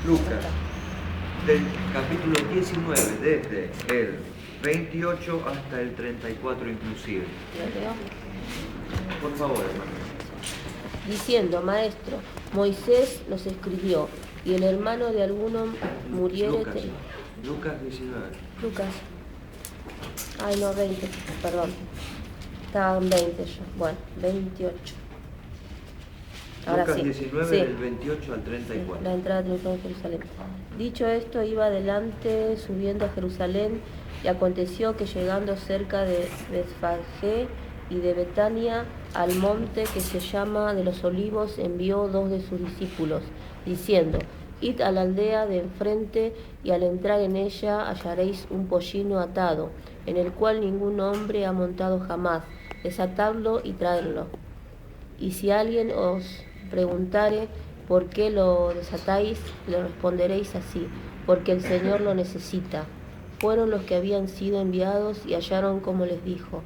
Lucas, del capítulo 19, desde el 28 hasta el 34 inclusive. ¿Lo leo? Por favor, hermano. Diciendo, maestro, Moisés los escribió, y el hermano de alguno muriere... Lucas 19. Lucas. Ay, no, 20, perdón. Estaban 20 yo. Bueno, 28. Ahora Lucas sí. 19, Sí. del 28 al 34. Sí, la entrada triunfal de Jerusalén. Dicho esto, iba adelante subiendo a Jerusalén, y aconteció que llegando cerca de Betfagé y de Betania, al monte que se llama de los Olivos, envió 2 de sus discípulos, diciendo, id a la aldea de enfrente, y al entrar en ella hallaréis un pollino atado, en el cual ningún hombre ha montado jamás. Desatadlo y traedlo. Y si alguien os preguntare por qué lo desatáis, le responderéis así, porque el Señor lo necesita. Fueron los que habían sido enviados y hallaron como les dijo.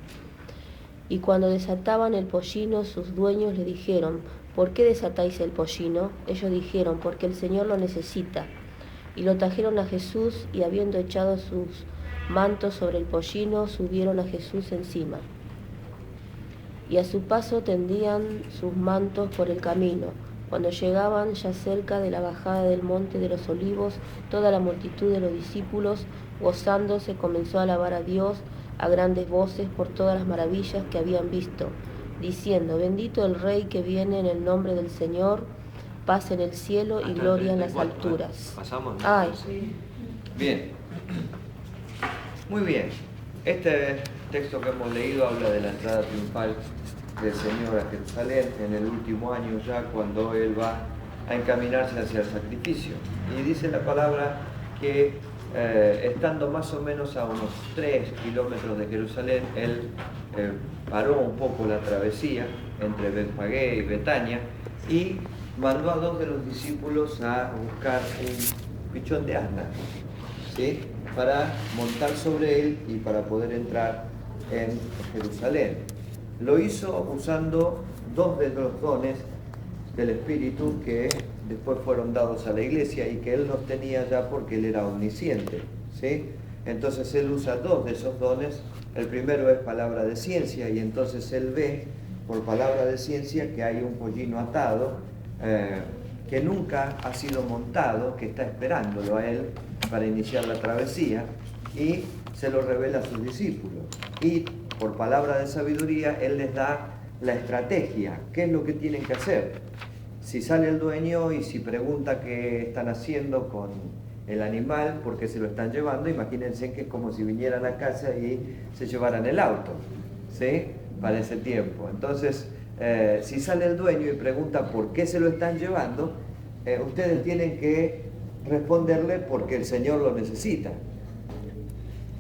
Y cuando desataban el pollino, sus dueños le dijeron, ¿por qué desatáis el pollino? Ellos dijeron, porque el Señor lo necesita. Y lo trajeron a Jesús, y habiendo echado sus mantos sobre el pollino, subieron a Jesús encima. Y a su paso tendían sus mantos por el camino. Cuando llegaban ya cerca de la bajada del monte de los Olivos, toda la multitud de los discípulos, gozándose, comenzó a alabar a Dios a grandes voces por todas las maravillas que habían visto, diciendo, bendito el Rey que viene en el nombre del Señor, paz en el cielo y gloria en las alturas. Pasamos. Ay. Bien. Muy bien. Este texto que hemos leído habla de la entrada triunfal del Señor a Jerusalén en el último año ya, cuando Él va a encaminarse hacia el sacrificio. Y dice la palabra que estando más o menos a unos 3 kilómetros de Jerusalén, Él paró un poco la travesía entre Betfagé y Betania y mandó a 2 de los discípulos a buscar un pichón de asna, ¿sí?, para montar sobre él y para poder entrar en Jerusalén. Lo hizo usando 2 de los dones del Espíritu que después fueron dados a la iglesia y que él los tenía ya porque él era omnisciente, ¿sí? Entonces él usa 2 de esos dones. El primero es palabra de ciencia, y entonces él ve por palabra de ciencia que hay un pollino atado que nunca ha sido montado, que está esperándolo a él para iniciar la travesía, y se lo revela a sus discípulos. Y por palabra de sabiduría, él les da la estrategia, qué es lo que tienen que hacer. Si sale el dueño y si pregunta qué están haciendo con el animal, por qué se lo están llevando, imagínense que es como si vinieran a casa y se llevaran el auto, ¿sí?, para ese tiempo. Entonces, si sale el dueño y pregunta por qué se lo están llevando, ustedes tienen que responderle porque el Señor lo necesita.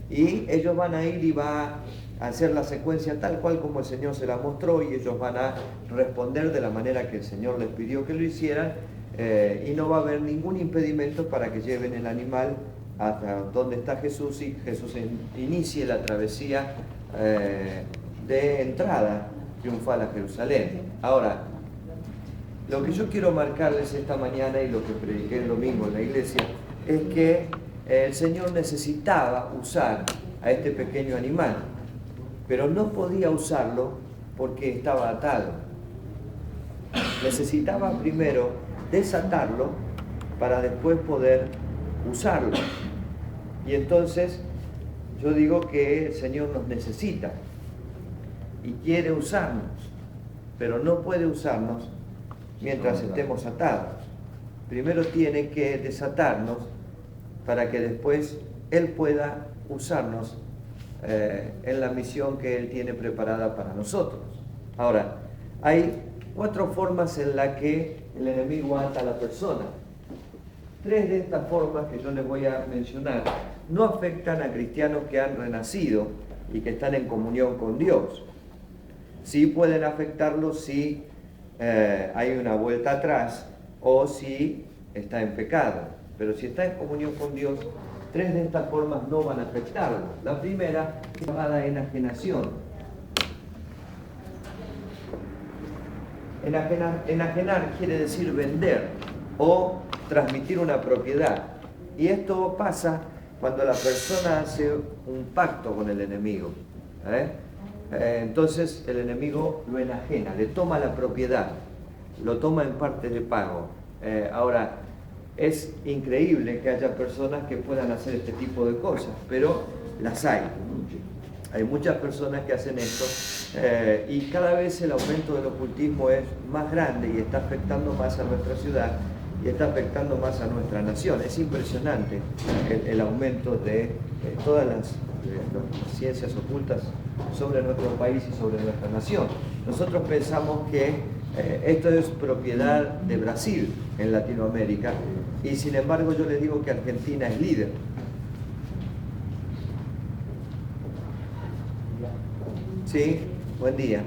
Y ellos van a ir y va a hacer la secuencia tal cual como el Señor se la mostró, y ellos van a responder de la manera que el Señor les pidió que lo hicieran, y no va a haber ningún impedimento para que lleven el animal hasta donde está Jesús y Jesús inicie la travesía de entrada triunfal a Jerusalén. Ahora, lo que yo quiero marcarles esta mañana y lo que prediqué el domingo en la iglesia es que el Señor necesitaba usar a este pequeño animal, pero no podía usarlo porque estaba atado. Necesitaba primero desatarlo para después poder usarlo. Y entonces yo digo que el Señor nos necesita y quiere usarnos, pero no puede usarnos mientras estemos atados. Primero tiene que desatarnos para que después Él pueda usarnos en la misión que Él tiene preparada para nosotros. Ahora, hay 4 formas en las que el enemigo ata a la persona. 3 de estas formas que yo les voy a mencionar no afectan a cristianos que han renacido y que están en comunión con Dios. Sí pueden afectarlos si hay una vuelta atrás o si está en pecado, pero si está en comunión con Dios, 3 de estas formas no van a afectarlo. La primera es llamada enajenación. Enajenar quiere decir vender o transmitir una propiedad. Y esto pasa cuando la persona hace un pacto con el enemigo. Entonces el enemigo lo enajena, le toma la propiedad, lo toma en parte de pago. Ahora, es increíble que haya personas que puedan hacer este tipo de cosas, pero las hay. Hay muchas personas que hacen esto y cada vez el aumento del ocultismo es más grande y está afectando más a nuestra ciudad y está afectando más a nuestra nación. Es impresionante el aumento de todas las ciencias ocultas sobre nuestro país y sobre nuestra nación. Nosotros pensamos que esto es propiedad de Brasil en Latinoamérica y sin embargo yo les digo que Argentina es líder. Sí, buen día.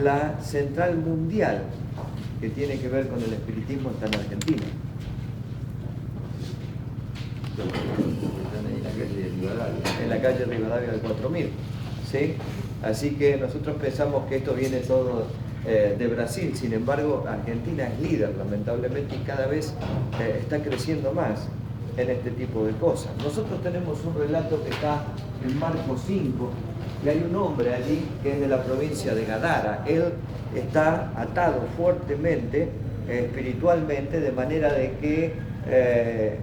La central mundial que tiene que ver con el espiritismo está en Argentina. En la calle Rivadavia del 4000. ¿Sí? Así que nosotros pensamos que esto viene todo de Brasil, sin embargo Argentina es líder lamentablemente y cada vez está creciendo más en este tipo de cosas. Nosotros tenemos un relato que está en Marcos 5 y hay un hombre allí que es de la provincia de Gadara. Él está atado fuertemente espiritualmente, de manera de que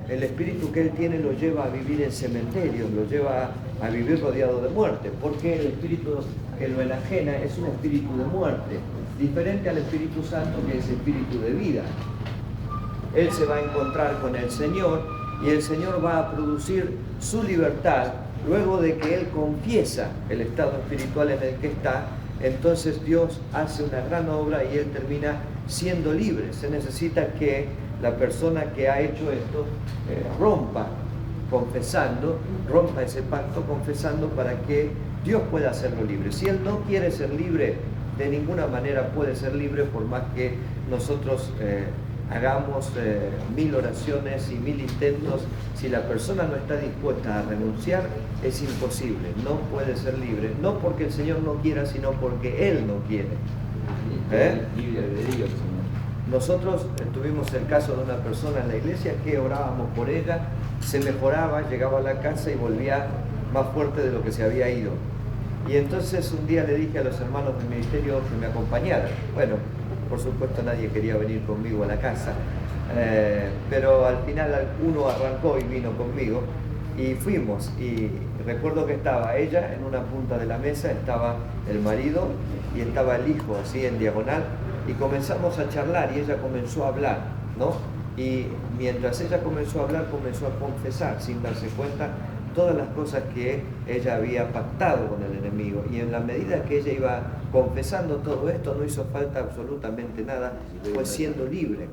el espíritu que él tiene lo lleva a vivir en cementerios, lo lleva a vivir rodeado de muerte, porque el espíritu que lo enajena es un espíritu de muerte, diferente al Espíritu Santo, que es espíritu de vida. Él se va a encontrar con el Señor y el Señor va a producir su libertad luego de que él confiesa el estado espiritual en el que está. Entonces Dios hace una gran obra y él termina siendo libre. Se necesita que la persona que ha hecho esto rompa ese pacto confesando para que Dios pueda hacerlo libre. Si él no quiere ser libre, de ninguna manera puede ser libre, por más que nosotros hagamos 1000 oraciones y 1000 intentos. Si la persona no está dispuesta a renunciar, es imposible, no puede ser libre, no porque el Señor no quiera, sino porque Él no quiere. Nosotros tuvimos el caso de una persona en la iglesia que orábamos por ella, se mejoraba, llegaba a la casa y volvía más fuerte de lo que se había ido. Y entonces un día le dije a los hermanos del ministerio que me acompañaran. Bueno, por supuesto nadie quería venir conmigo a la casa, pero al final uno arrancó y vino conmigo y fuimos. Y recuerdo que estaba ella en una punta de la mesa, estaba el marido y estaba el hijo así en diagonal, y comenzamos a charlar y ella comenzó a hablar, ¿no? Y mientras ella comenzó a hablar, comenzó a confesar sin darse cuenta todas las cosas que ella había pactado con el enemigo. Y en la medida que ella iba confesando todo esto, no hizo falta absolutamente nada, fue siendo libre.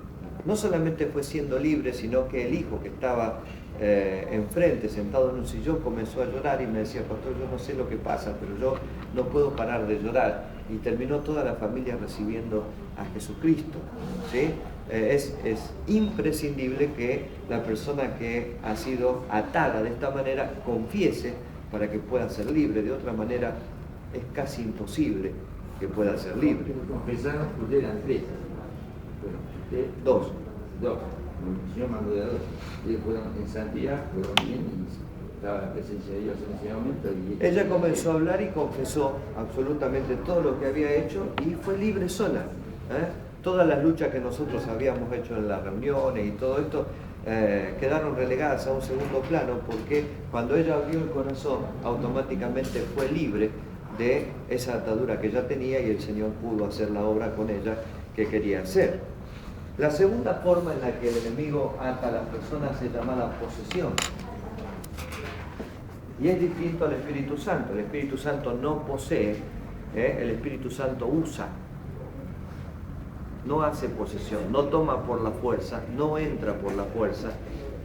No solamente fue siendo libre, sino que el hijo que estaba enfrente, sentado en un sillón, comenzó a llorar y me decía: pastor, yo no sé lo que pasa, pero yo no puedo parar de llorar. Y terminó toda la familia recibiendo a Jesucristo, ¿sí? Es imprescindible que la persona que ha sido atada de esta manera confiese para que pueda ser libre. De otra manera es casi imposible que pueda ser libre. Confesaron que ustedes eran 3. Bueno, Dos. El Señor mandó de a 2. Ellos fueron en santidad, fueron bien y estaba la presencia de Dios en ese momento. Y ella comenzó a hablar y confesó absolutamente todo lo que había hecho y fue libre sola. Todas las luchas que nosotros habíamos hecho en las reuniones y todo esto quedaron relegadas a un segundo plano, porque cuando ella abrió el corazón, automáticamente fue libre de esa atadura que ya tenía y el Señor pudo hacer la obra con ella que quería hacer. La segunda forma en la que el enemigo ata a las personas es llamada posesión. Y es distinto al Espíritu Santo. El Espíritu Santo no posee, el Espíritu Santo usa. No hace posesión, no toma por la fuerza, no entra por la fuerza,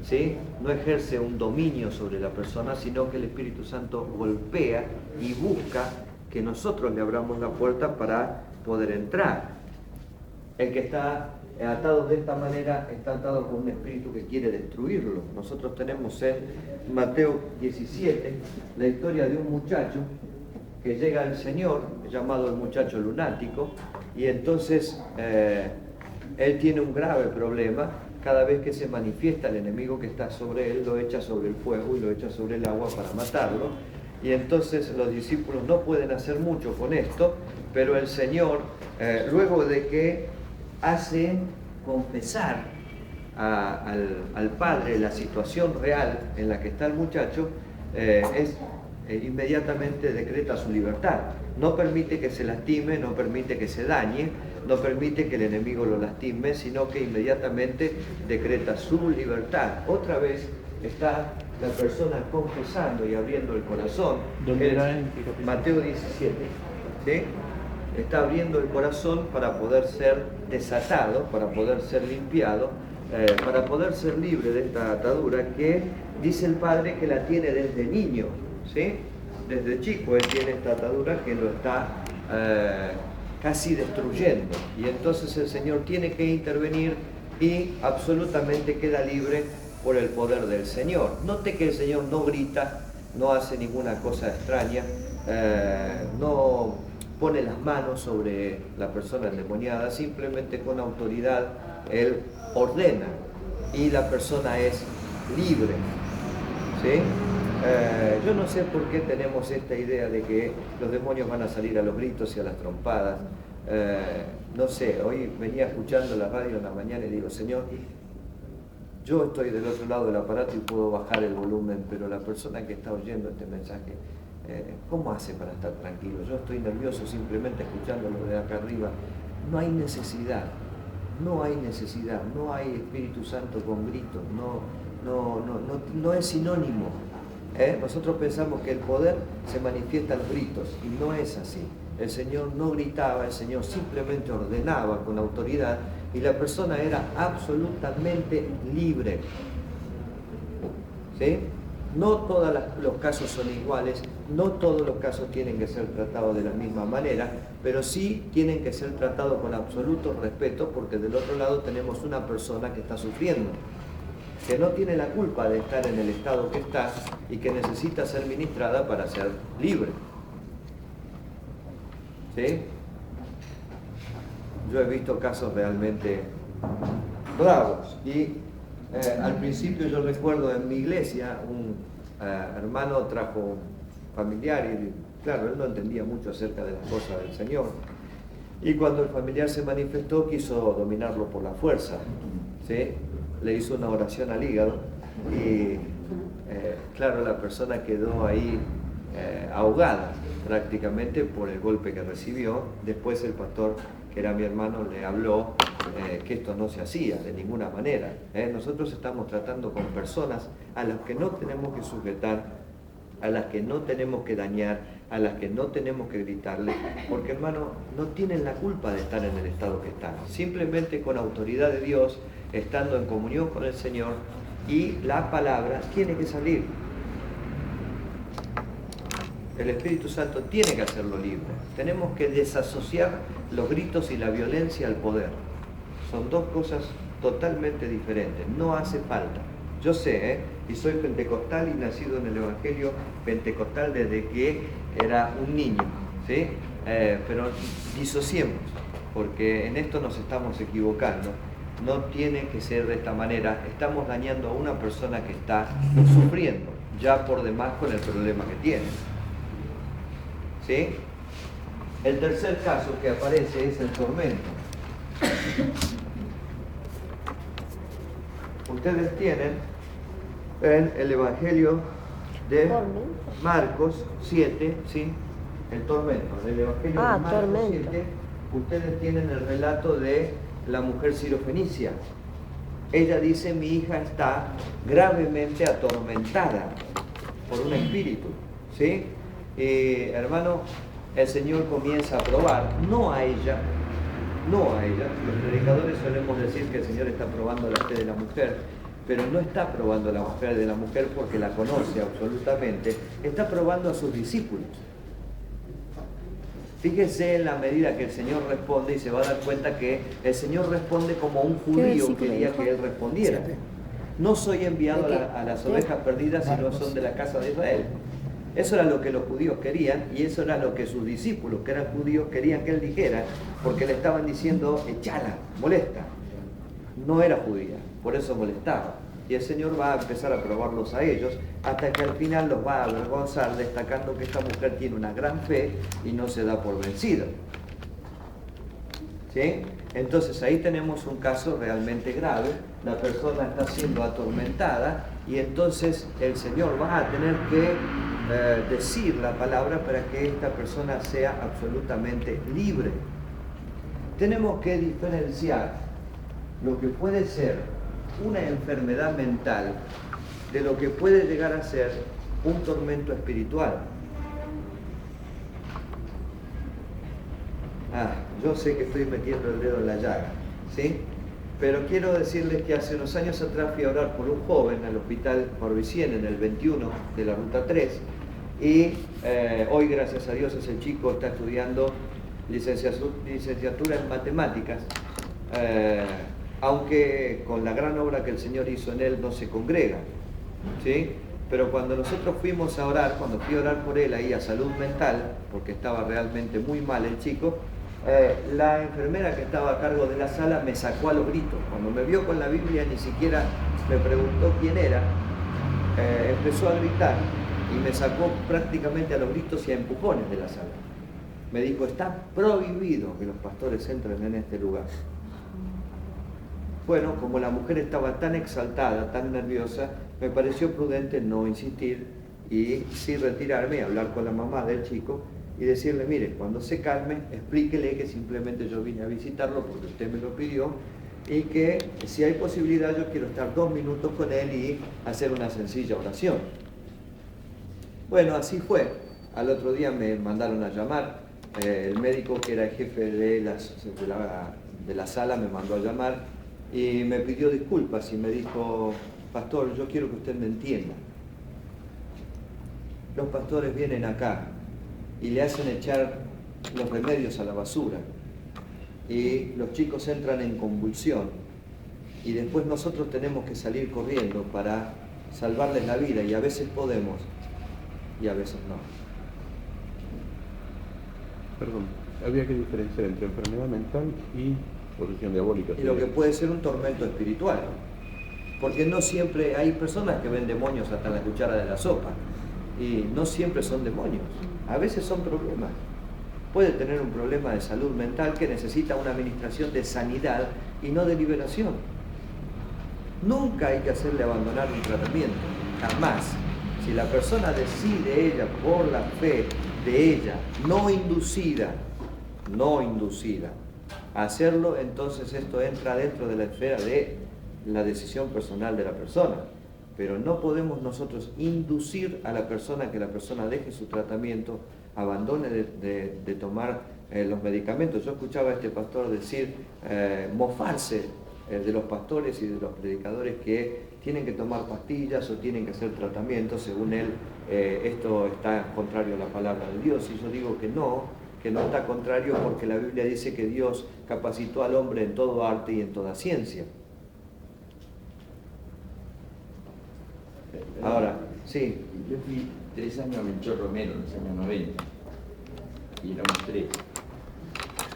¿sí? No ejerce un dominio sobre la persona, sino que el Espíritu Santo golpea y busca que nosotros le abramos la puerta para poder entrar. El que está atado de esta manera está atado con un espíritu que quiere destruirlo. Nosotros tenemos en Mateo 17 la historia de un muchacho que llega al Señor, llamado el muchacho lunático, y entonces él tiene un grave problema cada vez que se manifiesta el enemigo que está sobre él, lo echa sobre el fuego y lo echa sobre el agua para matarlo. Y entonces los discípulos no pueden hacer mucho con esto, pero el Señor, luego de que hace confesar al padre la situación real en la que está el muchacho, inmediatamente decreta su libertad. No permite que se lastime, no permite que se dañe, no permite que el enemigo lo lastime, sino que inmediatamente decreta su libertad. Otra vez está la persona confesando y abriendo el corazón. ¿Dónde era? Mateo 17, ¿sí? Está abriendo el corazón para poder ser desatado, para poder ser limpiado, para poder ser libre de esta atadura que dice el Padre que la tiene desde niño, ¿sí? Desde chico él tiene esta atadura que lo está casi destruyendo, y entonces el Señor tiene que intervenir y absolutamente queda libre por el poder del Señor. Note que el Señor no grita, no hace ninguna cosa extraña, no pone las manos sobre la persona endemoniada, simplemente con autoridad Él ordena y la persona es libre, ¿sí? Yo no sé por qué tenemos esta idea de que los demonios van a salir a los gritos y a las trompadas. No sé, hoy venía escuchando la radio en la mañana y digo, Señor, yo estoy del otro lado del aparato y puedo bajar el volumen, pero la persona que está oyendo este mensaje, ¿cómo hace para estar tranquilo? Yo estoy nervioso simplemente escuchándolo de acá arriba. No hay necesidad, no hay necesidad, no hay Espíritu Santo con gritos, no es sinónimo. Nosotros pensamos que el poder se manifiesta en gritos y no es así. El Señor no gritaba, el Señor simplemente ordenaba con autoridad y la persona era absolutamente libre, ¿sí? No todos los casos son iguales, no todos los casos tienen que ser tratados de la misma manera, pero sí tienen que ser tratados con absoluto respeto, porque del otro lado tenemos una persona que está sufriendo, que no tiene la culpa de estar en el estado que está y que necesita ser ministrada para ser libre, ¿sí? Yo he visto casos realmente bravos y al principio yo recuerdo en mi iglesia un hermano trajo un familiar y claro, él no entendía mucho acerca de las cosas del Señor, y cuando el familiar se manifestó quiso dominarlo por la fuerza, ¿sí? Le hizo una oración al hígado y claro, la persona quedó ahí ahogada prácticamente por el golpe que recibió. Después el pastor, que era mi hermano, le habló que esto no se hacía de ninguna manera. Nosotros estamos tratando con personas a las que no tenemos que sujetar, a las que no tenemos que dañar, a las que no tenemos que gritarle, porque hermano, no tienen la culpa de estar en el estado que están. Simplemente con autoridad de Dios, estando en comunión con el Señor, y la palabra tiene que salir. El Espíritu Santo tiene que hacerlo libre. Tenemos que desasociar los gritos y la violencia al poder. Son dos cosas totalmente diferentes. No hace falta. Yo sé, y soy pentecostal y nacido en el Evangelio pentecostal desde que era un niño, ¿sí? Pero disociemos, porque en esto nos estamos equivocando. No tiene que ser de esta manera. Estamos dañando a una persona que está sufriendo, ya por demás con el problema que tiene, ¿sí? El tercer caso que aparece es el tormento. Ustedes tienen en el Evangelio de Marcos 7, ¿sí? El tormento. Del Evangelio de Marcos 7, ustedes tienen el relato de la mujer sirofenicia. Ella dice, mi hija está gravemente atormentada por un espíritu, ¿sí? Hermano, el Señor comienza a probar, no a ella. Los predicadores solemos decir que el Señor está probando la fe de la mujer, pero no está probando la fe de la mujer porque la conoce absolutamente, está probando a sus discípulos. Fíjese en la medida que el Señor responde y se va a dar cuenta que el Señor responde como un judío quería que Él respondiera. No soy enviado a las ovejas perdidas si no son de la casa de Israel. Eso era lo que los judíos querían y eso era lo que sus discípulos, que eran judíos, querían que Él dijera, porque le estaban diciendo, echala, molesta. No era judía. por eso molestaba. Y el Señor va a empezar a probarlos a ellos, hasta que al final los va a avergonzar, destacando que esta mujer tiene una gran fe y no se da por vencida. ¿Sí? Entonces ahí tenemos un caso realmente grave, la persona está siendo atormentada y entonces el Señor va a tener que decir la palabra para que esta persona sea absolutamente libre. Tenemos que diferenciar lo que puede ser una enfermedad mental de lo que puede llegar a ser un tormento espiritual. Yo sé que estoy metiendo el dedo en la llaga, ¿sí? Pero quiero decirles que hace unos años atrás fui a orar por un joven al hospital Corbicien en el 21 de la Ruta 3 y hoy, gracias a Dios, ese chico está estudiando licenciatura en matemáticas, aunque con la gran obra que el Señor hizo en él no se congrega, ¿sí? Pero cuando nosotros fuimos a orar, cuando fui a orar por él ahí a salud mental, porque estaba realmente muy mal el chico, la enfermera que estaba a cargo de la sala me sacó a los gritos. Cuando me vio con la Biblia ni siquiera me preguntó quién era, empezó a gritar y me sacó prácticamente a los gritos y a empujones de la sala. Me dijo, está prohibido que los pastores entren en este lugar. Bueno, como la mujer estaba tan exaltada, tan nerviosa, me pareció prudente no insistir y sí retirarme y hablar con la mamá del chico y decirle, mire, cuando se calme, explíquele que simplemente yo vine a visitarlo porque usted me lo pidió y que si hay posibilidad yo quiero estar 2 minutos con él y hacer una sencilla oración. Bueno, así fue. Al otro día me mandaron a llamar, el médico que era el jefe de la sala me mandó a llamar y me pidió disculpas y me dijo, pastor, yo quiero que usted me entienda. Los pastores vienen acá y le hacen echar los remedios a la basura y los chicos entran en convulsión y después nosotros tenemos que salir corriendo para salvarles la vida y a veces podemos y a veces no. Perdón, había que diferenciar entre enfermedad mental y posesión diabólica. Y lo que puede ser un tormento espiritual, porque no siempre hay personas que ven demonios hasta en la cuchara de la sopa y no siempre son demonios, a veces son problemas. Puede tener un problema de salud mental que necesita una administración de sanidad y no de liberación. Nunca hay que hacerle abandonar un tratamiento, jamás. Si la persona decide ella por la fe de ella, no inducida, a hacerlo, entonces esto entra dentro de la esfera de la decisión personal de la persona. Pero no podemos nosotros inducir a la persona que la persona deje su tratamiento, abandone de tomar los medicamentos. Yo escuchaba a este pastor decir, mofarse de los pastores y de los predicadores que tienen que tomar pastillas o tienen que hacer tratamientos, según él esto está contrario a la palabra de Dios. Y yo digo que no está contrario, porque la Biblia dice que Dios capacitó al hombre en todo arte y en toda ciencia. Ahora, sí. Yo fui 3 años a Melchor Romero en los años 90 y éramos 3.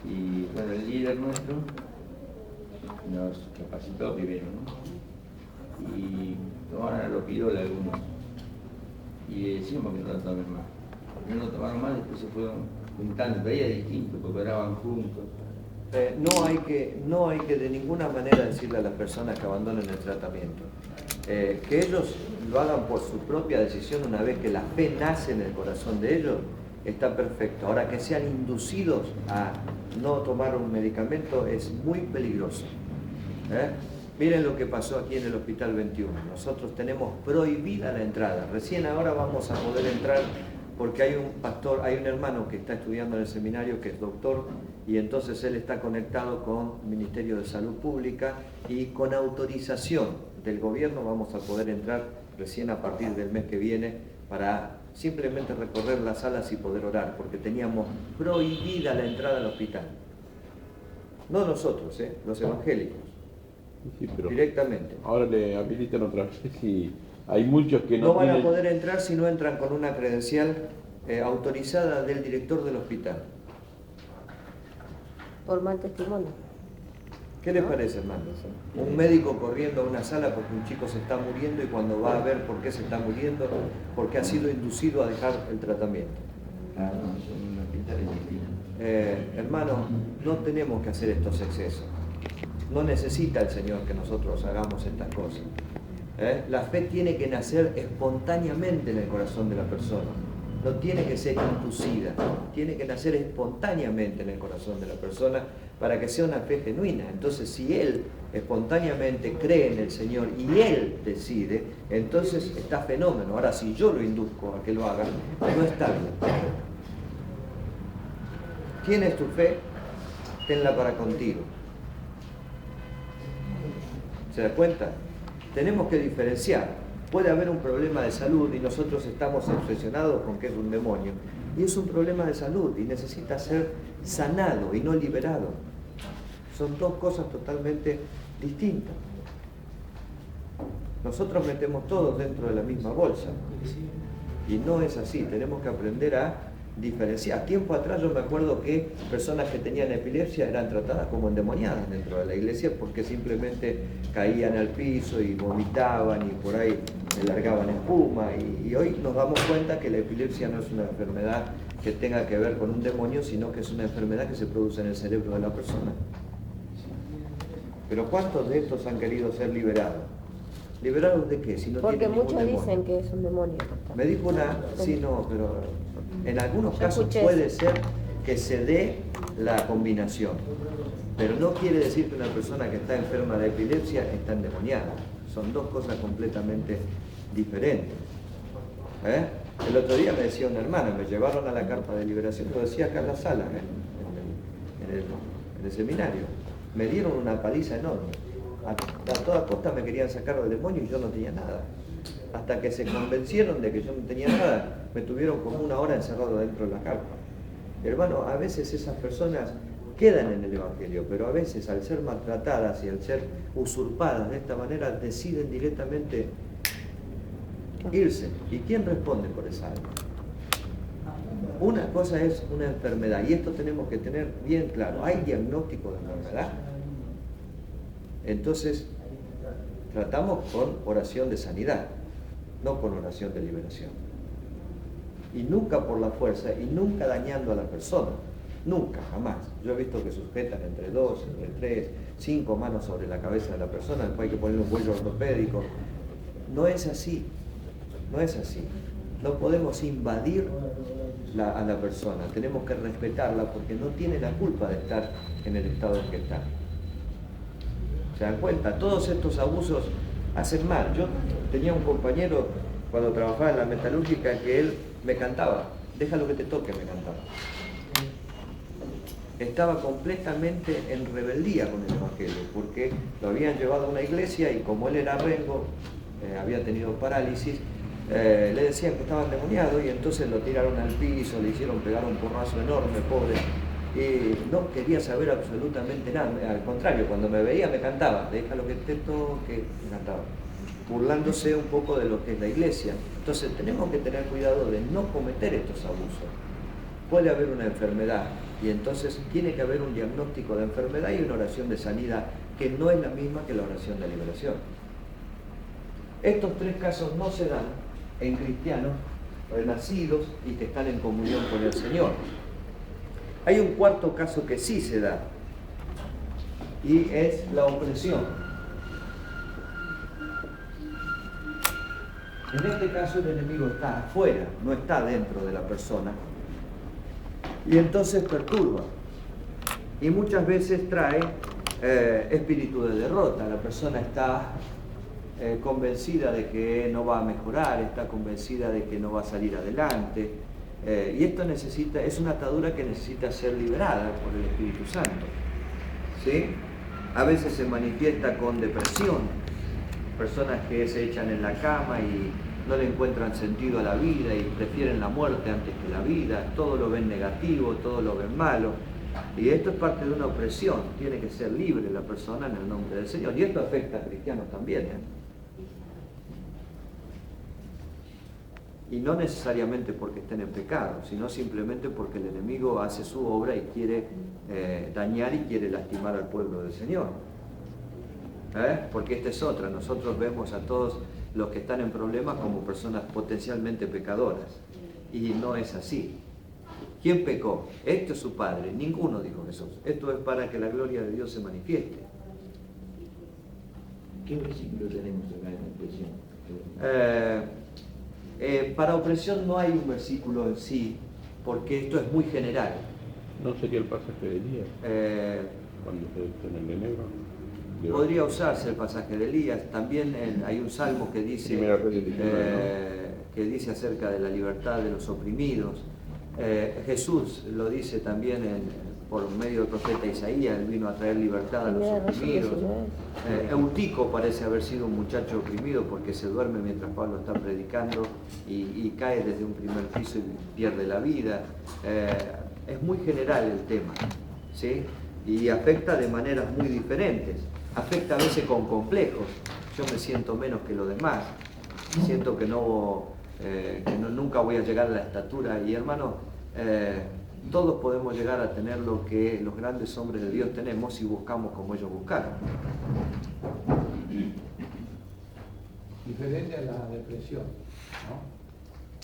Y bueno, el líder nuestro nos capacitó primero, ¿no? Y tomaron a los pidola algunos y decíamos que no lo tomen más. Porque no lo tomaron más, después se fueron juntando, veía distinto porque oraban juntos. No hay que de ninguna manera decirle a las personas que abandonen el tratamiento. Que ellos lo hagan por su propia decisión una vez que la fe nace en el corazón de ellos, está perfecto. Ahora, que sean inducidos a no tomar un medicamento es muy peligroso. Miren lo que pasó aquí en el Hospital 21. Nosotros tenemos prohibida la entrada. Recién ahora vamos a poder entrar porque hay un pastor, hay un hermano que está estudiando en el seminario que es doctor y entonces él está conectado con el Ministerio de Salud Pública y con autorización del gobierno vamos a poder entrar recién a partir del mes que viene para simplemente recorrer las salas y poder orar, porque teníamos prohibida la entrada al hospital. No nosotros, los evangélicos. Sí, pero directamente. Ahora le habilitan otra vez y hay muchos que no van a poder entrar si no entran con una credencial autorizada del director del hospital. Por mal testimonio. ¿Qué les parece, hermano? Un médico corriendo a una sala porque un chico se está muriendo y cuando va a ver por qué se está muriendo, porque ha sido inducido a dejar el tratamiento. Ah, no, son una pinta argentina. Hermano, no tenemos que hacer estos excesos. No necesita el Señor que nosotros hagamos estas cosas. La fe tiene que nacer espontáneamente en el corazón de la persona. No tiene que ser inducida, tiene que nacer espontáneamente en el corazón de la persona para que sea una fe genuina. Entonces, si él espontáneamente cree en el Señor y él decide, entonces está fenómeno. Ahora, si yo lo induzco a que lo haga, no está bien. ¿Tienes tu fe? Tenla para contigo. ¿Se da cuenta? Tenemos que diferenciar. Puede haber un problema de salud y nosotros estamos obsesionados con que es un demonio. Y es un problema de salud y necesita ser sanado y no liberado. Son dos cosas totalmente distintas. Nosotros metemos todos dentro de la misma bolsa. Y no es así. Tenemos que aprender a diferenciar. Tiempo atrás yo me acuerdo que personas que tenían epilepsia eran tratadas como endemoniadas dentro de la iglesia porque simplemente caían al piso y vomitaban y por ahí largaban espuma y hoy nos damos cuenta que la epilepsia no es una enfermedad que tenga que ver con un demonio, sino que es una enfermedad que se produce en el cerebro de la persona. Pero ¿cuántos de estos han querido ser liberados? ¿Liberados de qué? Si no porque tienen ningún muchos demonio. dicen que es un demonio. Me dijo una, sí, no, pero en algunos Yo casos escuché puede eso. ser que se dé la combinación, pero no quiere decir que una persona que está enferma de epilepsia está endemoniada. Son dos cosas completamente diferentes. El otro día me decía una hermana, me llevaron a la carpa de liberación, lo decía acá en la sala, en el seminario. Me dieron una paliza enorme. A toda costa me querían sacar del demonio y yo no tenía nada. Hasta que se convencieron de que yo no tenía nada, me tuvieron como 1 hora encerrado dentro de la carpa. Hermano, a veces esas personas quedan en el Evangelio, pero a veces al ser maltratadas y al ser usurpadas de esta manera, deciden directamente irse. ¿Y quién responde por esa alma? Una cosa es una enfermedad, y esto tenemos que tener bien claro. ¿Hay diagnóstico de enfermedad? Entonces, tratamos con oración de sanidad, no con oración de liberación. Y nunca por la fuerza, y nunca dañando a la persona. Nunca, jamás. Yo he visto que sujetan entre 2, entre 3, 5 manos sobre la cabeza de la persona, después hay que ponerle un cuello ortopédico. No es así, no es así. No podemos invadir a la persona, tenemos que respetarla porque no tiene la culpa de estar en el estado en que está. ¿Se dan cuenta? Todos estos abusos hacen mal. Yo tenía un compañero cuando trabajaba en la metalúrgica que él me cantaba, deja lo que te toque, me cantaba. Estaba completamente en rebeldía con el Evangelio, porque lo habían llevado a una iglesia y como él era rengo, había tenido parálisis, le decían que estaba endemoniado y entonces lo tiraron al piso, le hicieron pegar un porrazo enorme, pobre, y no quería saber absolutamente nada. Al contrario, cuando me veía me cantaba, deja lo que te toque, me cantaba, burlándose un poco de lo que es la iglesia. Entonces tenemos que tener cuidado de no cometer estos abusos. Puede haber una enfermedad y entonces tiene que haber un diagnóstico de enfermedad y una oración de sanidad que no es la misma que la oración de liberación. Estos 3 casos no se dan en cristianos renacidos y que están en comunión con el Señor. Hay un 4º caso que sí se da y es la opresión. En este caso el enemigo está afuera, no está dentro de la persona. Y entonces perturba. Y muchas veces trae espíritu de derrota. La persona está convencida de que no va a mejorar, está convencida de que no va a salir adelante. Y esto es una atadura que necesita ser liberada por el Espíritu Santo. ¿Sí? A veces se manifiesta con depresión. Personas que se echan en la cama y no le encuentran sentido a la vida y prefieren la muerte antes que la vida, todo lo ven negativo, todo lo ven malo. Y esto es parte de una opresión, tiene que ser libre la persona en el nombre del Señor. Y esto afecta a cristianos también. Y no necesariamente porque estén en pecado, sino simplemente porque el enemigo hace su obra y quiere dañar y quiere lastimar al pueblo del Señor. Porque esta es otra. Nosotros vemos a todos los que están en problemas como personas potencialmente pecadoras. Y no es así. ¿Quién pecó? Esto es su Padre. Ninguno, dijo Jesús. Esto es para que la gloria de Dios se manifieste. ¿Qué versículo tenemos acá en la opresión? Para opresión no hay un versículo en sí, porque esto es muy general. ¿No sería el pasaje de Elías? Cuando se en el de negro. Podría usarse el pasaje de Elías. También hay un salmo que dice, que dice acerca de la libertad de los oprimidos. Jesús lo dice también por medio del profeta Isaías. Él vino a traer libertad a los oprimidos. Eutico parece haber sido un muchacho oprimido porque se duerme mientras Pablo está predicando y cae desde un primer piso y pierde la vida. Es muy general el tema, ¿sí? Y afecta de maneras muy diferentes. Afecta a veces con complejos. Yo me siento menos que los demás. Siento que nunca voy a llegar a la estatura. Y hermano, todos podemos llegar a tener lo que los grandes hombres de Dios tenemos si buscamos como ellos buscaron. Diferente a la depresión,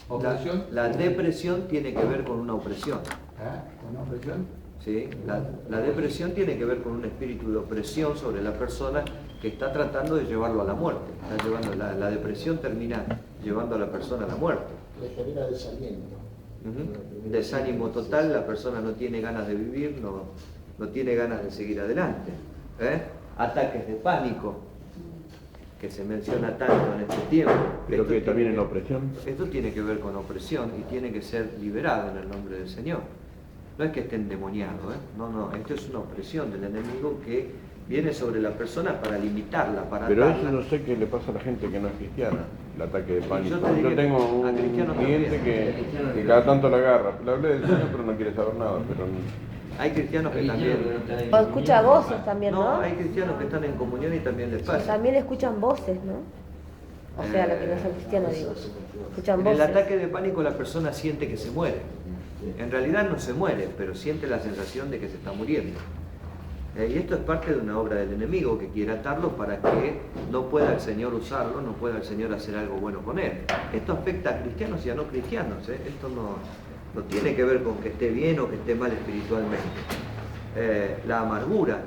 ¿no? ¿Opresión? La depresión tiene que ver con una opresión. ¿Con una opresión? ¿Sí? La depresión tiene que ver con un espíritu de opresión sobre la persona que está tratando de llevarlo a la muerte. La depresión termina llevando a la persona a la muerte. Le genera desaliento. Desánimo total, la persona no tiene ganas de vivir, no tiene ganas de seguir adelante. Ataques de pánico, que se menciona tanto en este tiempo. Pero que también en la opresión. Esto tiene que ver con opresión y tiene que ser liberado en el nombre del Señor. No es que esté endemoniado, no, esto es una opresión del enemigo que viene sobre la persona para limitarla, para Pero atarla. eso no sé qué le pasa a la gente que no es cristiana, el ataque de pánico. Yo tengo un cliente que cada tanto la agarra. Le hablé del Señor, pero no quiere saber nada. Pero hay cristianos que también... O escucha voces también, ¿no? No, hay cristianos que están en comunión y también les pasa. También escuchan voces, ¿no? O sea, los que no son cristianos, digo. Escuchan En voces. el ataque de pánico la persona siente que se muere. En realidad no se muere, pero siente la sensación de que se está muriendo. Y esto es parte de una obra del enemigo que quiere atarlo para que no pueda el Señor usarlo, no pueda el Señor hacer algo bueno con él. Esto afecta a cristianos y a no cristianos. Esto no tiene que ver con que esté bien o que esté mal espiritualmente. La amargura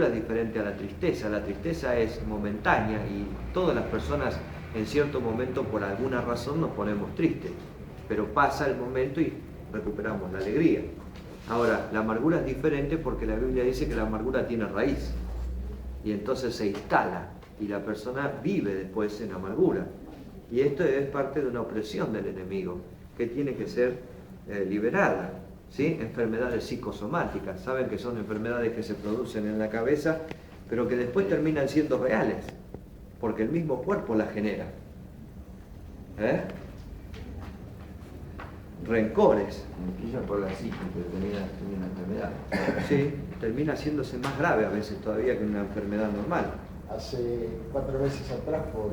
es diferente a la tristeza es momentánea y todas las personas en cierto momento por alguna razón nos ponemos tristes, pero pasa el momento y recuperamos la alegría. Ahora, la amargura es diferente porque la Biblia dice que la amargura tiene raíz y entonces se instala y la persona vive después en amargura. Y esto es parte de una opresión del enemigo que tiene que ser liberada. ¿Sí? Enfermedades psicosomáticas, saben que son enfermedades que se producen en la cabeza, pero que después terminan siendo reales, porque el mismo cuerpo las genera. Rencores. Empieza por la psique, pero termina siendo una enfermedad. Sí, termina haciéndose más grave a veces todavía que una enfermedad normal. Hace 4 meses atrás, por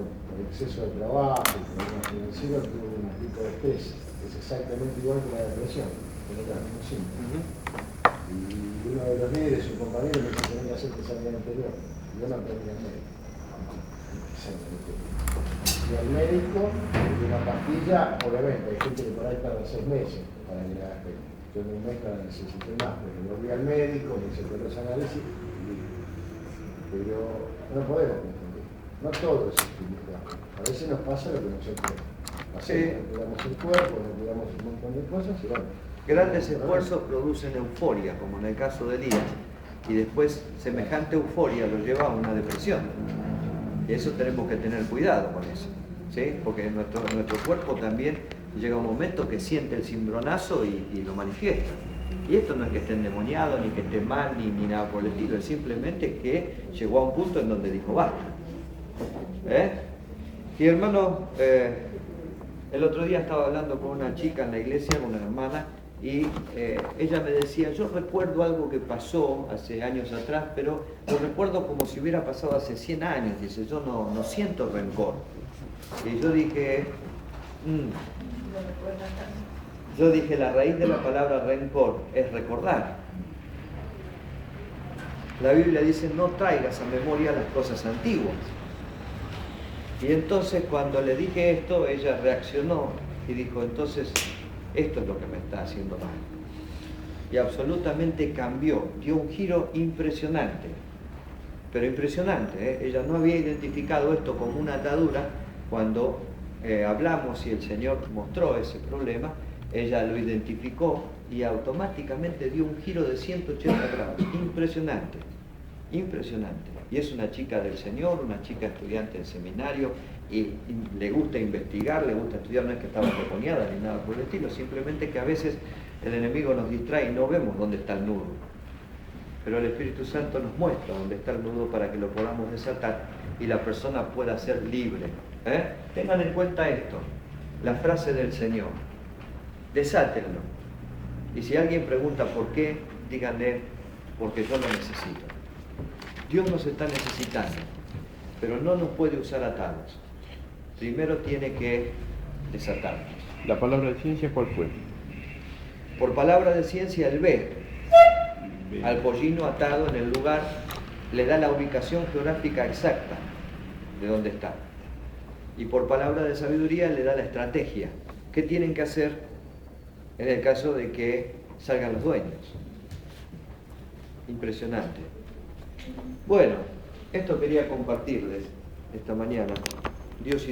exceso de trabajo, por el financiero, tuve un tipo de estrés, que es exactamente igual que la depresión. Y uno de los líderes, su compañero, me dice que tenía que hacer el examen anterior. Y yo no aprendí al médico. Y al médico, de una pastilla, obviamente, hay gente que por ahí tarda 6 meses para que le haga efecto. Yo en un mes no la necesité más, pero volví al médico, me hice todos los análisis y pero no podemos confundir. No todo es espiritual. A veces nos pasa lo que nosotros hacemos. Nos cuidamos el cuerpo, nos cuidamos un montón de cosas y bueno. Grandes esfuerzos producen euforia, como en el caso de Elías, y después semejante euforia lo lleva a una depresión. Y eso tenemos que tener cuidado con eso, ¿sí? Porque nuestro cuerpo también llega un momento que siente el cimbronazo y lo manifiesta. Y esto no es que esté endemoniado, ni que esté mal, ni nada por el estilo, es simplemente que llegó a un punto en donde dijo basta. Y hermano, el otro día estaba hablando con una chica en la iglesia, con una hermana, y ella me decía, yo recuerdo algo que pasó hace años atrás, pero lo recuerdo como si hubiera pasado hace 100 años. Dice, yo no siento rencor. Y yo dije, la raíz de la palabra rencor es recordar. La Biblia dice, no traigas a memoria las cosas antiguas. Y entonces cuando le dije esto, ella reaccionó y dijo, entonces esto es lo que me está haciendo mal. Y absolutamente cambió, dio un giro impresionante, pero impresionante, ¿eh? Ella no había identificado esto como una atadura. Cuando hablamos y el Señor mostró ese problema, ella lo identificó y automáticamente dio un giro de 180 grados, impresionante, impresionante. Y es una chica del Señor, una chica estudiante del seminario, y le gusta investigar, le gusta estudiar, no es que estaba reponiada ni nada por el estilo, simplemente que a veces el enemigo nos distrae y no vemos dónde está el nudo. Pero el Espíritu Santo nos muestra dónde está el nudo para que lo podamos desatar y la persona pueda ser libre. Tengan en cuenta esto, la frase del Señor, desátenlo. Y si alguien pregunta por qué, díganle, porque yo lo necesito. Dios nos está necesitando, pero no nos puede usar atados. Primero tiene que desatarnos. ¿La palabra de ciencia cuál fue? Por palabra de ciencia, el B. Al pollino atado en el lugar le da la ubicación geográfica exacta de dónde está. Y por palabra de sabiduría le da la estrategia. ¿Qué tienen que hacer en el caso de que salgan los dueños? Impresionante. Bueno, esto quería compartirles esta mañana. Dios hizo